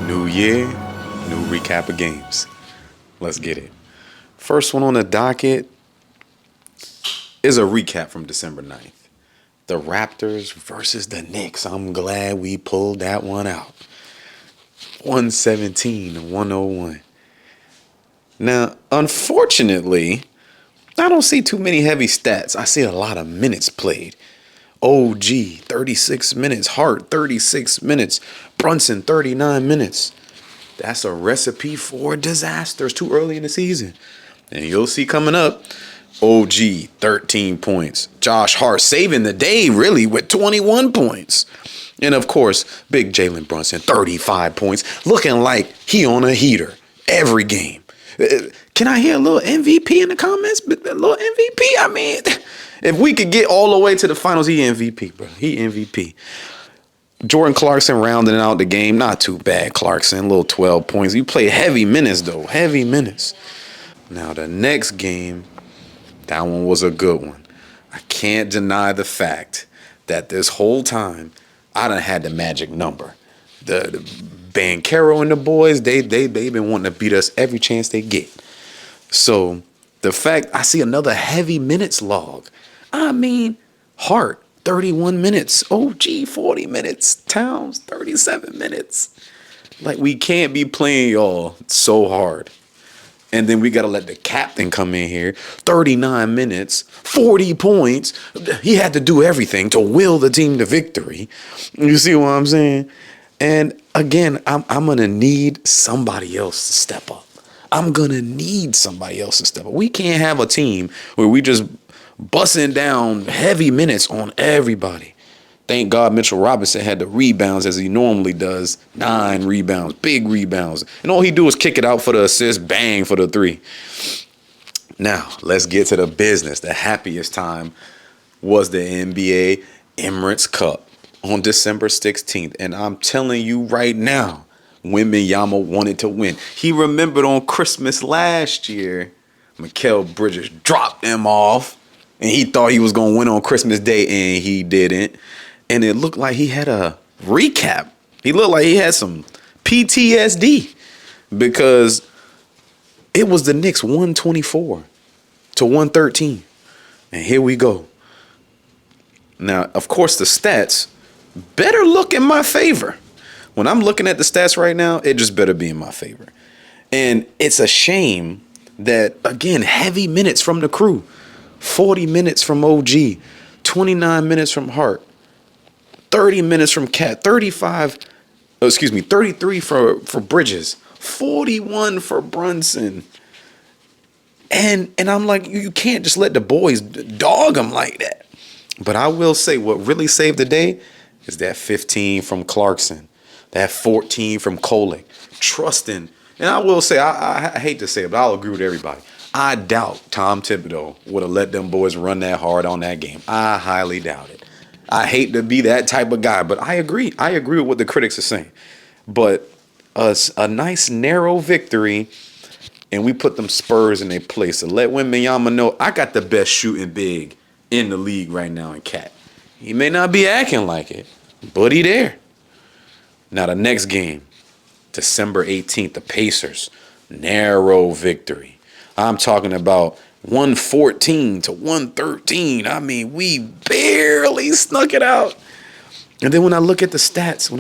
New year, new recap of games. Let's get it. First one on the docket is a recap from December 9th. The Raptors versus the Knicks. I'm glad we pulled that one out. 117-101. Now, unfortunately, I don't see too many heavy stats. I see a lot of minutes played. OG, 36 minutes. Hart, 36 minutes. Brunson, 39 minutes. That's a recipe for disaster. It's too early in the season. And you'll see coming up, OG, 13 points. Josh Hart saving the day, really, with 21 points. And, of course, big Jalen Brunson, 35 points. Looking like he on a heater every game. Can I hear a little MVP in the comments? A little MVP? I mean, if we could get all the way to the finals, he MVP, bro. He MVP. Jordan Clarkson rounding out the game. Not too bad, Clarkson. Little 12 points. You play heavy minutes, though. Heavy minutes. Now, the next game, that one was a good one. I can't deny the fact that this whole time, I done had the magic number. The Banchero and the boys, they've been wanting to beat us every chance they get. So the fact I see another heavy minutes log. I mean, Hart, 31 minutes. OG, 40 minutes. Towns, 37 minutes. Like, we can't be playing y'all so hard. And then we got to let the captain come in here. 39 minutes, 40 points. He had to do everything to will the team to victory. You see what I'm saying? And again, I'm going to need somebody else to step up. I'm going to need somebody else to step up. We can't have a team where we just busting down heavy minutes on everybody. Thank God Mitchell Robinson had the rebounds as he normally does. 9 rebounds, big rebounds. And all he do is kick it out for the assist, bang for the 3. Now, let's get to the business. The happiest time was the NBA Emirates Cup on December 16th. And I'm telling you right now, Wembanyama wanted to win. He remembered on Christmas last year, Mikal Bridges dropped him off. And he thought he was going to win on Christmas Day, and he didn't. And it looked like he had a recap. He looked like he had some PTSD because it was the Knicks 124-113. And here we go. Now, of course, the stats better look in my favor. When I'm looking at the stats right now, it just better be in my favor. And it's a shame that, again, heavy minutes from the crew. 40 minutes from OG, 29 minutes from Hart, 30 minutes from Cat, 33 for Bridges, 41 for Brunson. And I'm like, you can't just let the boys dog them like that. But I will say what really saved the day is that 15 from Clarkson, that 14 from Kolek, trusting. And I will say, I hate to say it, but I'll agree with everybody. I doubt Tom Thibodeau would have let them boys run that hard on that game. I highly doubt it. I hate to be that type of guy, but I agree. I agree with what the critics are saying. But a nice narrow victory, and we put them Spurs in their place. So let Wembanyama know I got the best shooting big in the league right now in Cat. He may not be acting like it, but he there. Now the next game, December 18th, the Pacers. Narrow victory. I'm talking about 114-113. I mean, we barely snuck it out. And then when I look at the stats,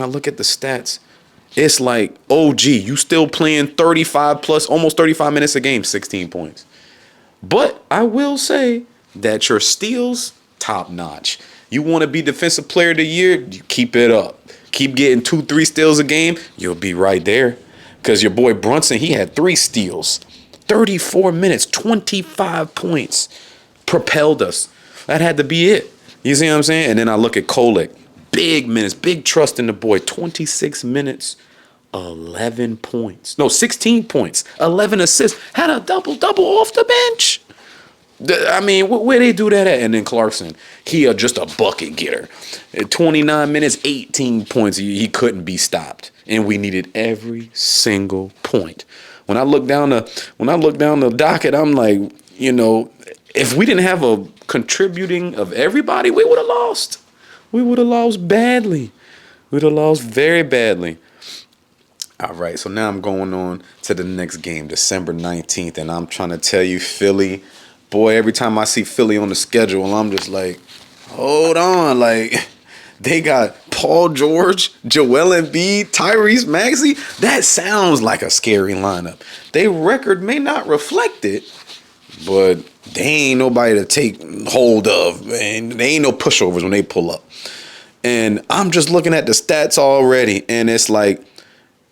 it's like, OG, you still playing 35 plus, almost 35 minutes a game, 16 points. But I will say that your steals, top notch. You want to be defensive player of the year, you keep it up. Keep getting 2-3 steals a game, you'll be right there. Because your boy Brunson, he had 3 steals. 34 minutes, 25 points, propelled us. That had to be it. You see what I'm saying? And then I look at Kolek. Big minutes, big trust in the boy. 26 minutes, 11 points. No, 16 points, 11 assists. Had a double-double off the bench. I mean, where they do that at? And then Clarkson, he just a bucket getter. At 29 minutes, 18 points. He couldn't be stopped. And we needed every single point. When I look down the docket, I'm like, you know, if we didn't have a contributing of everybody, we would have lost. We would have lost badly. We'd have lost very badly. All right, so now I'm going on to the next game, December 19th, and I'm trying to tell you, Philly, boy, every time I see Philly on the schedule, I'm just like, hold on, like they got Paul George, Joel Embiid, Tyrese Maxey. That sounds like a scary lineup. Their record may not reflect it, but they ain't nobody to take hold of, and they ain't no pushovers when they pull up. And I'm just looking at the stats already, and it's like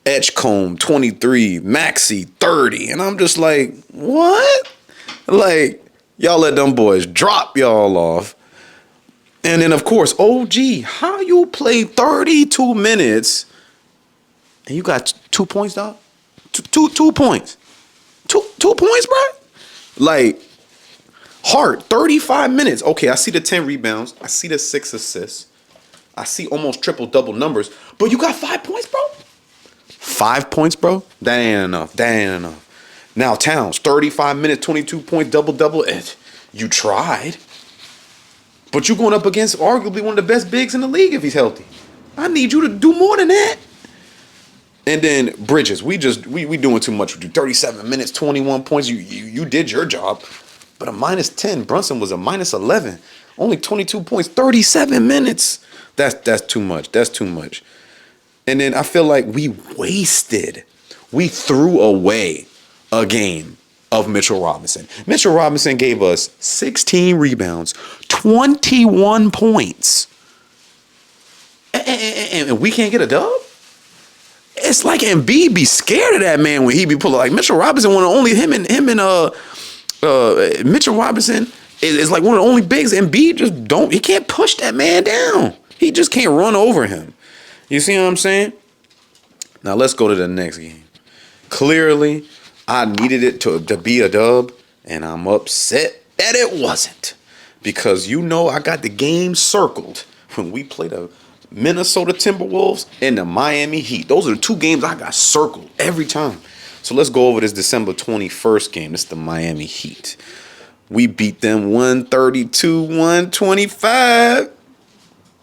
Edgecombe 23, Maxi 30, and I'm just like, what? Like, y'all let them boys drop y'all off. And then of course, OG, how you play 32 minutes and you got 2 points, dog? Two points. Two points, bro? Like, Hart, 35 minutes. Okay, I see the 10 rebounds. I see the 6 assists. I see almost triple double numbers. But you got 5 points, bro? 5 points, bro? That ain't enough. That ain't enough. Now, Towns, 35 minutes, 22 point double double. You tried. But you're going up against arguably one of the best bigs in the league if he's healthy. I need you to do more than that. And then Bridges, we doing too much with you. 37 minutes, 21 points. You did your job. But a minus 10. Brunson was a minus 11. Only 22 points, 37 minutes. That's too much. That's too much. And then I feel like we threw away a game of Mitchell Robinson. Mitchell Robinson gave us 16 rebounds, 21 points. And we can't get a dub? It's like Embiid be scared of that man when he be pulling. Like Mitchell Robinson, one of the only him and Mitchell Robinson is like one of the only bigs. Embiid he can't push that man down. He just can't run over him. You see what I'm saying? Now let's go to the next game. Clearly, I needed it to be a dub, and I'm upset that it wasn't. Because I got the game circled when we played the Minnesota Timberwolves and the Miami Heat. Those are the two games I got circled every time. So let's go over this December 21st game. This is the Miami Heat. We beat them 132-125.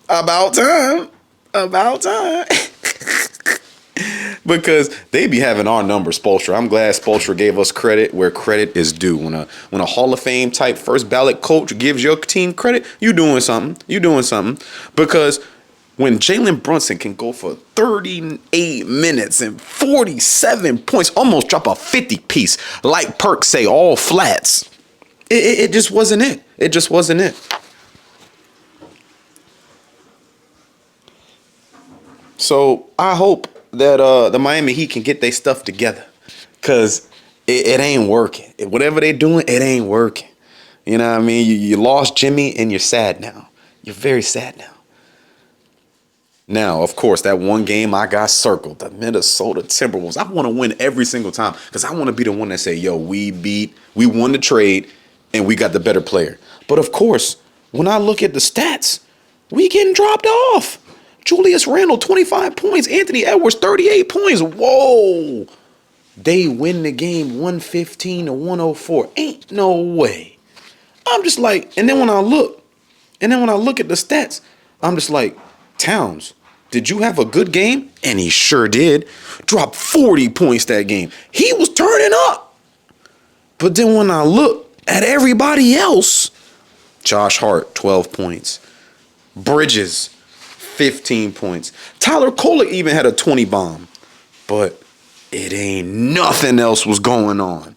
About time. About time. Because they be having our number, Spoelstra. I'm glad Spoelstra gave us credit where credit is due. When a Hall of Fame type first ballot coach gives your team credit, you doing something. You doing something. Because when Jalen Brunson can go for 38 minutes and 47 points, almost drop a 50 piece, like Perk say, all flats. It just wasn't it. It just wasn't it. So I hope that the Miami Heat can get their stuff together, because it ain't working. Whatever they doing, it ain't working. You know what I mean? You lost Jimmy and you're sad now. You're very sad now. Now, of course, that one game I got circled, the Minnesota Timberwolves. I want to win every single time because I want to be the one that say, yo, we won the trade and we got the better player. But of course, when I look at the stats, we getting dropped off. Julius Randle, 25 points. Anthony Edwards, 38 points. Whoa. They win the game 115-104. Ain't no way. I'm just like, and then when I look at the stats, I'm just like, Towns, did you have a good game? And he sure did. Dropped 40 points that game. He was turning up. But then when I look at everybody else, Josh Hart, 12 points. Bridges, 15 points. Tyler Kolek even had a 20 bomb. But it ain't nothing else was going on.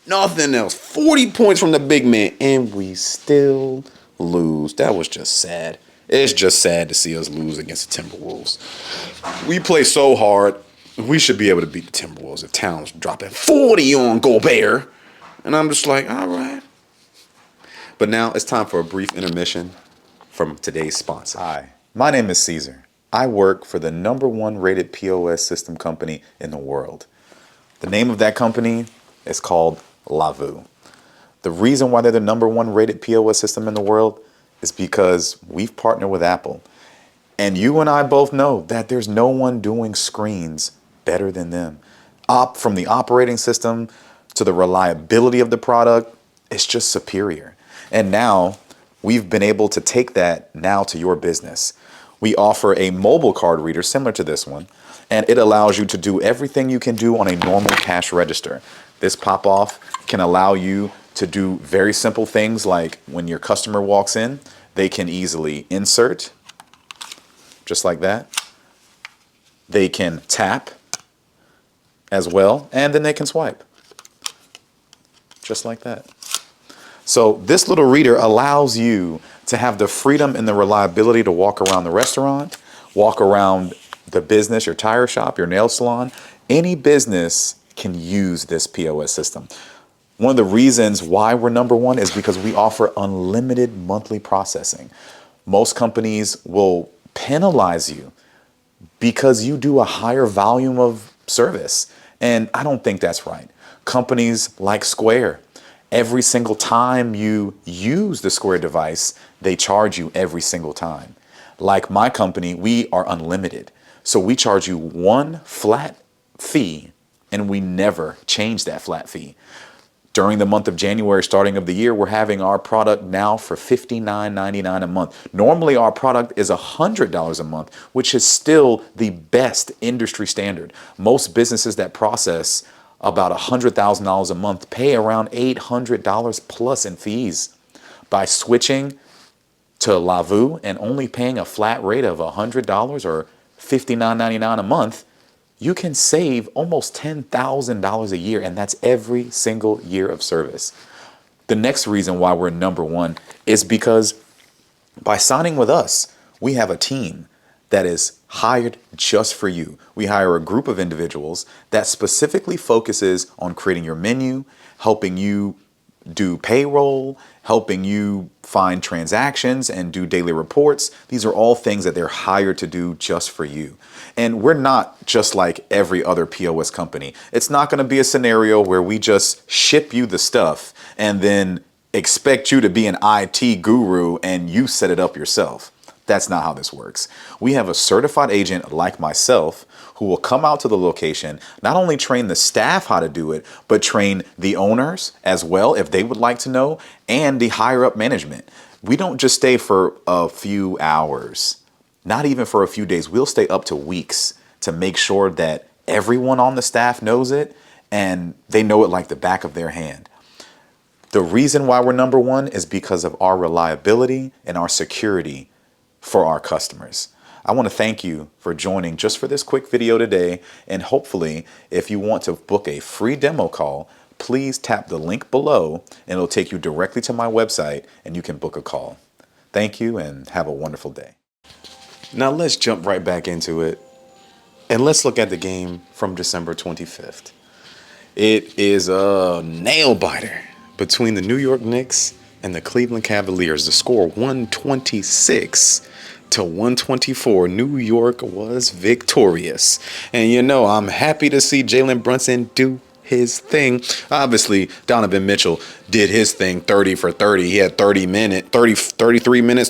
Nothing else. 40 points from the big man. And we still lose. That was just sad. It's just sad to see us lose against the Timberwolves. We play so hard. We should be able to beat the Timberwolves if Towns dropping 40 on Gobert. And I'm just like, all right. But now it's time for a brief intermission from today's sponsor. Hi, my name is Caesar. I work for the #1 rated POS system company in the world. The name of that company is called Lavu. The reason why they're the #1 rated POS system in the world is because we've partnered with Apple. And you and I both know that there's no one doing screens better than them. From the operating system to the reliability of the product, it's just superior. And now we've been able to take that now to your business. We offer a mobile card reader similar to this one, and it allows you to do everything you can do on a normal cash register. This pop-off can allow you to do very simple things like when your customer walks in, they can easily insert, just like that. They can tap as well, and then they can swipe, just like that. So this little reader allows you to have the freedom and the reliability to walk around the restaurant, walk around the business, your tire shop, your nail salon. Any business can use this POS system. One of the reasons why we're number one is because we offer unlimited monthly processing. Most companies will penalize you because you do a higher volume of service. And I don't think that's right. Companies like Square, every single time you use the Square device, they charge you every single time. Like my company, we are unlimited. So we charge you one flat fee and we never change that flat fee. During the month of January, starting of the year, we're having our product now for $59.99 a month. Normally, our product is $100 a month, which is still the best industry standard. Most businesses that process about $100,000 a month pay around $800 plus in fees. By switching to Lavu and only paying a flat rate of $100 or $59.99 a month, you can save almost $10,000 a year, and that's every single year of service. The next reason why we're number one is because by signing with us, we have a team that is hired just for you. We hire a group of individuals that specifically focuses on creating your menu, helping you do payroll, helping you find transactions and do daily reports. These are all things that they're hired to do just for you. And we're not just like every other POS company. It's not going to be a scenario where we just ship you the stuff and then expect you to be an IT guru and you set it up yourself. That's not how this works. We have a certified agent like myself who will come out to the location, not only train the staff how to do it, but train the owners as well if they would like to know, and the higher up management. We don't just stay for a few hours, not even for a few days. We'll stay up to weeks to make sure that everyone on the staff knows it and they know it like the back of their hand. The reason why we're number one is because of our reliability and our security for our customers. I want to thank you for joining just for this quick video today. And hopefully, if you want to book a free demo call, please tap the link below and it'll take you directly to my website and you can book a call. Thank you and have a wonderful day. Now let's jump right back into it and let's look at the game from December 25th. It is a nail biter between the New York Knicks and the Cleveland Cavaliers. The score 126-124. New York was victorious. And you know, I'm happy to see Jalen Brunson do his thing. Obviously, Donovan Mitchell did his thing 30 for 30. He had 33 minutes,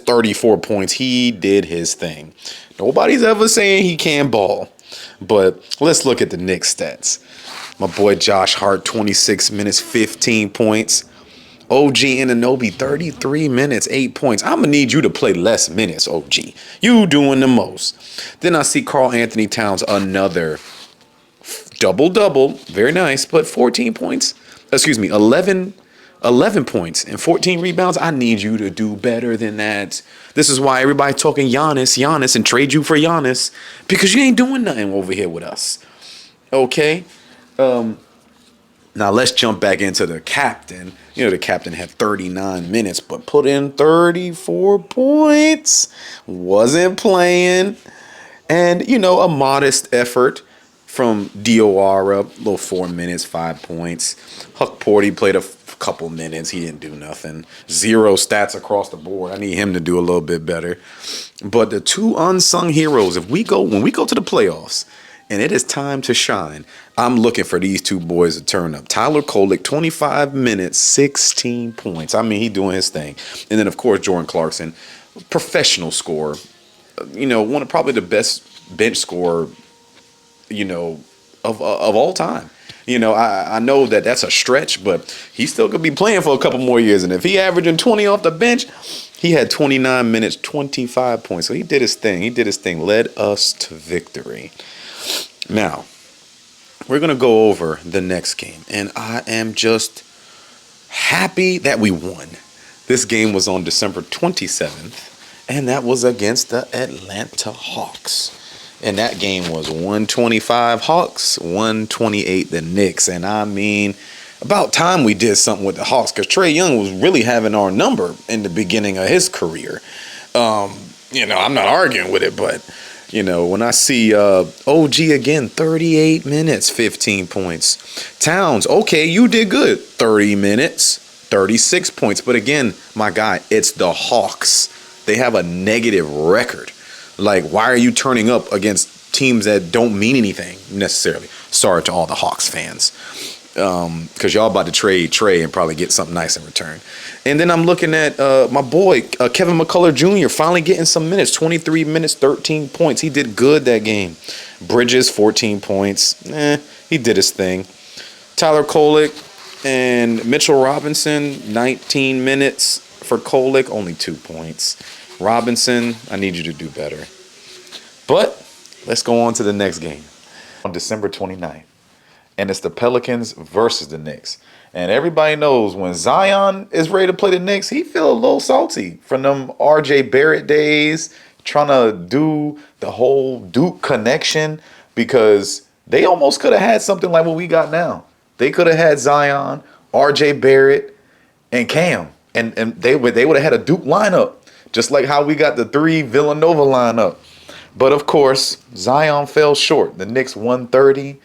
34 points. He did his thing. Nobody's ever saying he can't ball. But let's look at the Knicks stats. My boy Josh Hart, 26 minutes, 15 points. OG Anunoby, 33 minutes, 8 points. I'm going to need you to play less minutes, OG. You doing the most. Then I see Karl Anthony Towns, another double-double. Very nice, but 14 points. 11 points and 14 rebounds. I need you to do better than that. This is why everybody's talking Giannis, and trade you for Giannis. Because you ain't doing nothing over here with us. Okay? Now let's jump back into the captain. You know, the captain had 39 minutes, but put in 34 points. Wasn't playing. And, you know, a modest effort from Diawara. Little 4 minutes, 5 points. Huck Porty played a couple minutes. He didn't do nothing. 0 stats across the board. I need him to do a little bit better. But the two unsung heroes, when we go to the playoffs, and it is time to shine, I'm looking for these two boys to turn up. Tyler Kolek, 25 minutes, 16 points. I mean, he doing his thing. And then, of course, Jordan Clarkson, professional scorer. You know, one of probably the best bench scorer, you know, of all time. You know, I know that's a stretch, but he still could be playing for a couple more years. And if he averaging 20 off the bench, He had 29 minutes, 25 points. So he did his thing. He did his thing. Led us to victory. Now, we're going to go over the next game. And I am just happy that we won. This game was on December 27th. And that was against the Atlanta Hawks. And that game was 125 Hawks, 128 the Knicks. And I mean, about time we did something with the Hawks, because Trae Young was really having our number in the beginning of his career. I'm not arguing with it, but, when I see OG again, 38 minutes, 15 points. Towns, okay, you did good. 30 minutes, 36 points. But again, my guy, it's the Hawks. They have a negative record. Like, why are you turning up against teams that don't mean anything necessarily? Sorry to all the Hawks fans. Because y'all about to trade Trae and probably get something nice in return. And then I'm looking at my boy, Kevin McCullough Jr., finally getting some minutes. 23 minutes, 13 points. He did good that game. Bridges, 14 points. He did his thing. Tyler Kolek and Mitchell Robinson, 19 minutes for Kolek, only 2 points. Robinson, I need you to do better. But let's go on to the next game. On December 29th. And it's the Pelicans versus the Knicks. And everybody knows when Zion is ready to play the Knicks, he feel a little salty from them R.J. Barrett days, trying to do the whole Duke connection, because they almost could have had something like what we got now. They could have had Zion, R.J. Barrett, and Cam. And they would have had a Duke lineup, just like how we got the 3 Villanova lineup. But of course, Zion fell short. The Knicks 130.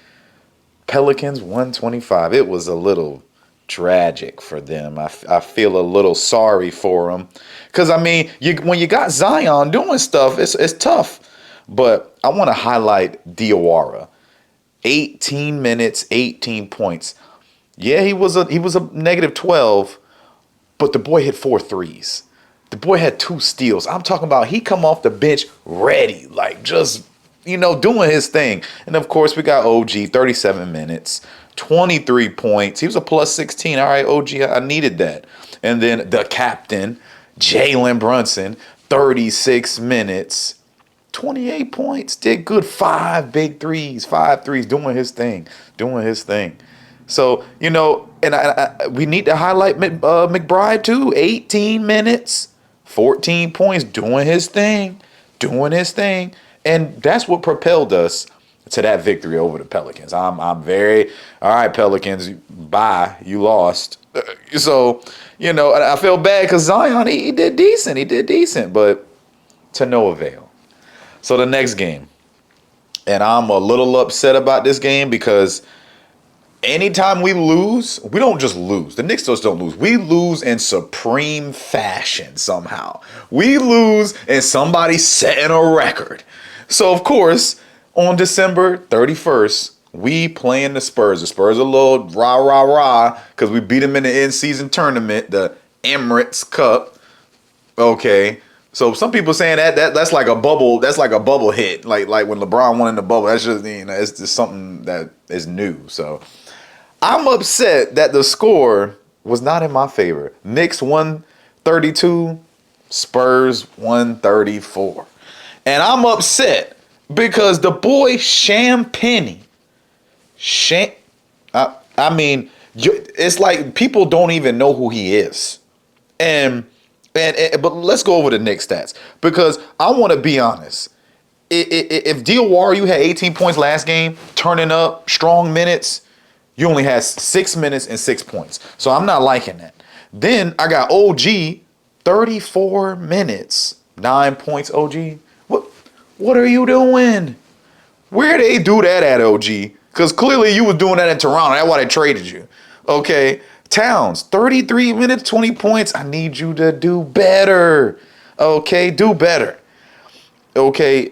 Pelicans 125. It was a little tragic for them. I feel a little sorry for them, because I mean, when you got Zion doing stuff, it's tough. But I want to highlight Diawara. 18 minutes, 18 points. Yeah, he was a negative 12, but the boy hit 4 threes. The boy had 2 steals. I'm talking about he come off the bench ready, like just doing his thing. And of course, we got OG, 37 minutes, 23 points. He was a plus 16. All right, OG, I needed that. And then the captain, Jalen Brunson, 36 minutes, 28 points. Did good. 5 big threes, 5 threes, doing his thing. So, and we need to highlight McBride too. 18 minutes, 14 points, doing his thing. And that's what propelled us to that victory over the Pelicans. I'm very, all right, Pelicans, bye, you lost. So, I feel bad because Zion, he did decent, but to no avail. So the next game, and I'm a little upset about this game because anytime we lose, we don't just lose. The Knicks just don't lose. We lose in supreme fashion somehow. We lose and somebody's setting a record. So, of course, on December 31st, we playing the Spurs. The Spurs are a little rah, because we beat them in the in-season tournament, the Emirates Cup. Okay. So some people saying that's like a bubble. That's like a bubble hit, like when LeBron won in the bubble. That's just it's just something that is new. So I'm upset that the score was not in my favor. Knicks 132, Spurs 134. And I'm upset because the boy Champagnie, I mean, it's like people don't even know who he is. But let's go over the Knicks stats, because I want to be honest. If Diawara, you had 18 points last game, turning up strong minutes, you only had 6 minutes and 6 points. So I'm not liking that. Then I got OG, 34 minutes, 9 points. OG, what are you doing? Where they do that at, OG? Because clearly you was doing that in Toronto. That's why they traded you. Okay. Towns, 33 minutes, 20 points. I need you to do better. Okay, do better. Okay.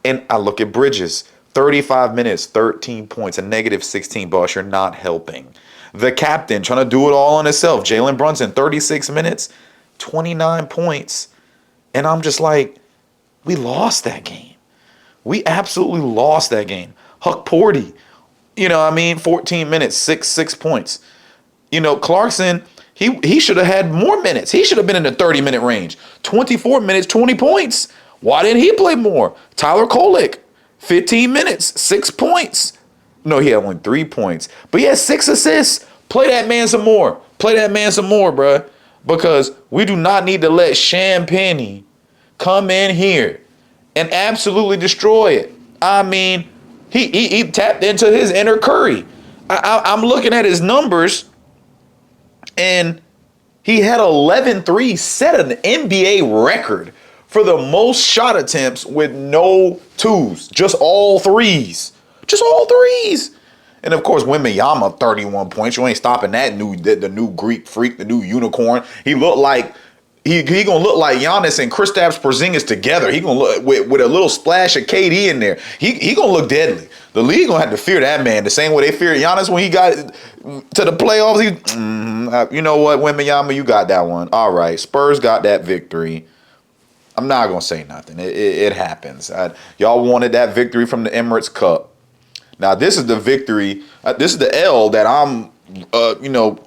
And I look at Bridges, 35 minutes, 13 points, a negative 16. Boss, you're not helping. The captain trying to do it all on himself. Jalen Brunson, 36 minutes, 29 points. And I'm just like, we lost that game. We absolutely lost that game. Huck Porty, 14 minutes, 6 points. Clarkson, He should have had more minutes. He should have been in the 30-minute range. 24 minutes, 20 points. Why didn't he play more? Tyler Kolek, 15 minutes, 6 points. No, he had only 3 points. But he had 6 assists. Play that man some more. Play that man some more, bruh. Because we do not need to let Champagne come in here and absolutely destroy it. I mean, he tapped into his inner Curry. I'm looking at his numbers, and he had 11 threes, set an NBA record for the most shot attempts with no twos, just all threes. Just all threes. And of course, Wembanyama, 31 points. You ain't stopping that the new Greek freak, the new unicorn. He looked like he gonna look like Giannis and Kristaps Porzingis together. He gonna look with a little splash of KD in there. He gonna look deadly. The league gonna have to fear that man the same way they feared Giannis when he got to the playoffs. You know what, Wembanyama, you got that one. All right, Spurs got that victory. I'm not gonna say nothing. It happens. Y'all wanted that victory from the Emirates Cup. Now this is the victory. This is the L that I'm,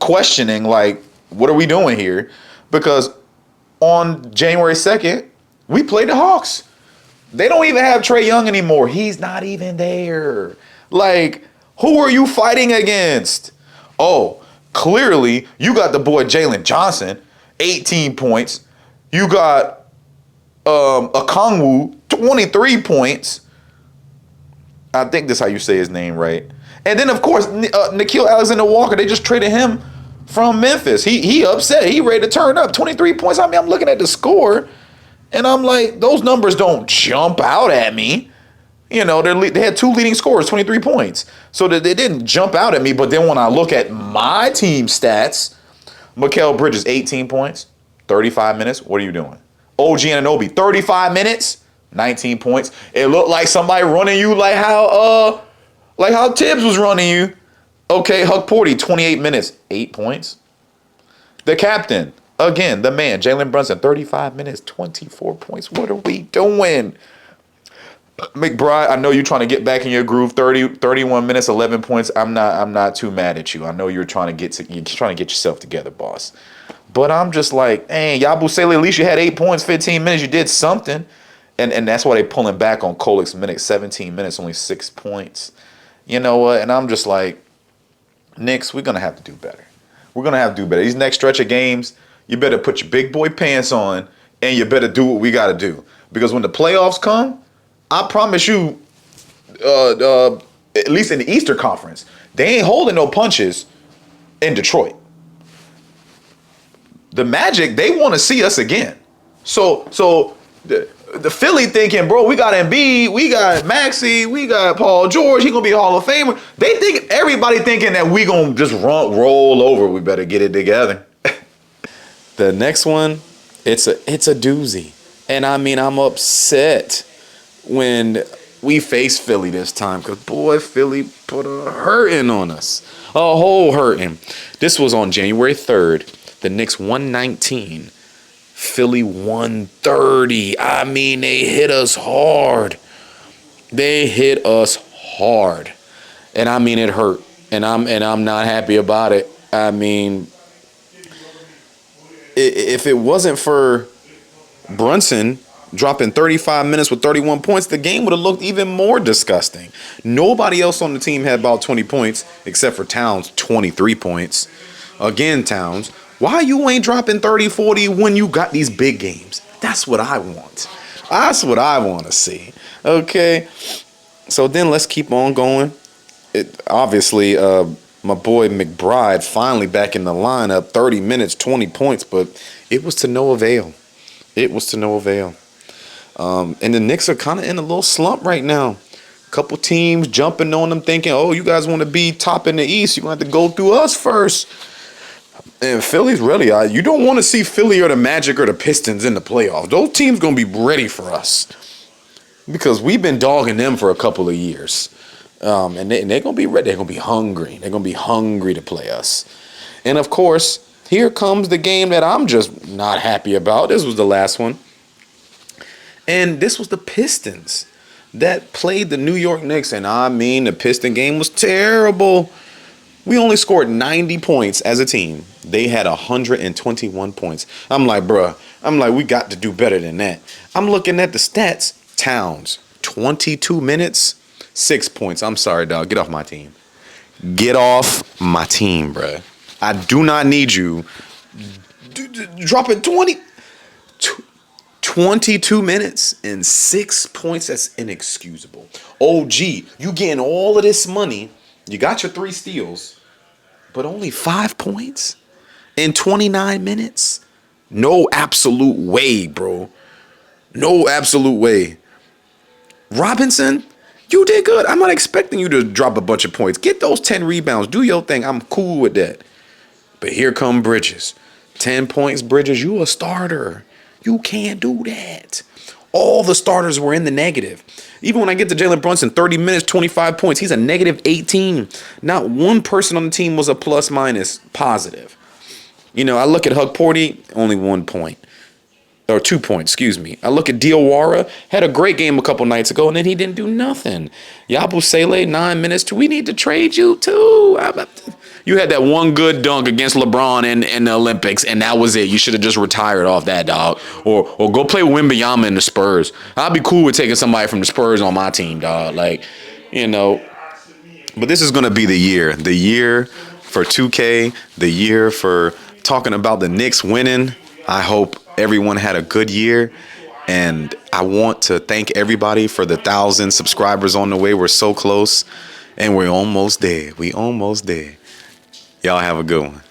questioning. Like, what are we doing here? Because on January 2nd, we played the Hawks. They don't even have Trae Young anymore. He's not even there. Like, who are you fighting against? Oh, clearly you got the boy Jalen Johnson, 18 points. You got Okongwu, 23 points. I think that's how you say his name, right? And then, of course, Nickeil Alexander-Walker, they just traded him from Memphis. He upset. He ready to turn up. 23 points. I mean, I'm looking at the score, and I'm like, those numbers don't jump out at me. You know, they had 2 leading scorers, 23 points. So they didn't jump out at me. But then when I look at my team stats, Mikal Bridges, 18 points, 35 minutes. What are you doing? OG Anunoby, 35 minutes. 19 points. It looked like somebody running you like how Tibbs was running you. Okay, Huck Porty, 28 minutes, 8 points. The captain, again, the man, Jalen Brunson, 35 minutes, 24 points. What are we doing? McBride, I know you're trying to get back in your groove. 31 minutes, 11 points. I'm not too mad at you. I know you're trying to get yourself together, boss. But I'm just like, hey, Yabusele, at least you had 8 points, 15 minutes. You did something. And that's why they pulling back on Kolek's minutes. 17 minutes, only 6 points. You know what? And I'm just like, Knicks, we're going to have to do better. We're going to have to do better. These next stretch of games, you better put your big boy pants on, and you better do what we got to do. Because when the playoffs come, I promise you, at least in the Eastern Conference, they ain't holding no punches in Detroit. The Magic, they want to see us again. So the Philly thinking, bro, we got Embiid, we got Maxey, we got Paul George, he gonna be a Hall of Famer. They think everybody thinking that we gonna just roll over. We better get it together. The next one, it's a doozy, and I mean I'm upset when we face Philly this time because boy, Philly put a hurting on us, a whole hurting. This was on January 3rd. The Knicks 119. Philly 130. I mean, they hit us hard. They hit us hard. And I mean, it hurt. And I'm not happy about it. I mean, if it wasn't for Brunson dropping 35 minutes with 31 points, the game would have looked even more disgusting. Nobody else on the team had about 20 points except for Towns, 23 points. Again, Towns. Why you ain't dropping 30, 40 when you got these big games? That's what I want. That's what I want to see. Okay. So then let's keep on going. Obviously, my boy McBride finally back in the lineup, 30 minutes, 20 points, but it was to no avail. It was to no avail. And the Knicks are kind of in a little slump right now. Couple teams jumping on them thinking, oh, you guys want to be top in the East. You're going to have to go through us first. And Philly's really, you don't want to see Philly or the Magic or the Pistons in the playoffs. Those teams going to be ready for us because we've been dogging them for a couple of years. And they're going to be ready. They're going to be hungry. They're going to be hungry to play us. And, of course, here comes the game that I'm just not happy about. This was the last one. And this was the Pistons that played the New York Knicks. And, I mean, the Piston game was terrible. We only scored 90 points as a team. They had 121 points. I'm like, bruh, we got to do better than that. I'm looking at the stats. Towns, 22 minutes, 6 points. I'm sorry, dog. Get off my team. Get off my team, bruh. I do not need you dropping 22 minutes and 6 points. That's inexcusable. OG, you getting all of this money. You got your 3 steals, but only 5 points in 29 minutes? No absolute way, bro. No absolute way. Robinson, you did good. I'm not expecting you to drop a bunch of points. Get those 10 rebounds. Do your thing. I'm cool with that. But here come Bridges. 10 points, Bridges. You a starter. You can't do that. All the starters were in the negative. Even when I get to Jalen Brunson, 30 minutes, 25 points, he's a negative 18. Not one person on the team was a plus minus positive. You know, I look at Hug Porty, only 1 point. Or 2 points, excuse me. I look at Diawara, had a great game a couple nights ago, and then he didn't do nothing. Yabu Sele, 9 minutes. We need to trade you too. You had that one good dunk against LeBron in the Olympics, and that was it. You should have just retired off that, dog. Or go play Wembanyama in the Spurs. I'd be cool with taking somebody from the Spurs on my team, dog. Like, you know. But this is going to be the year. The year for 2K. The year for talking about the Knicks winning. I hope everyone had a good year. And I want to thank everybody for the 1,000 subscribers on the way. We're so close. And we're almost there. We almost there. Y'all have a good one.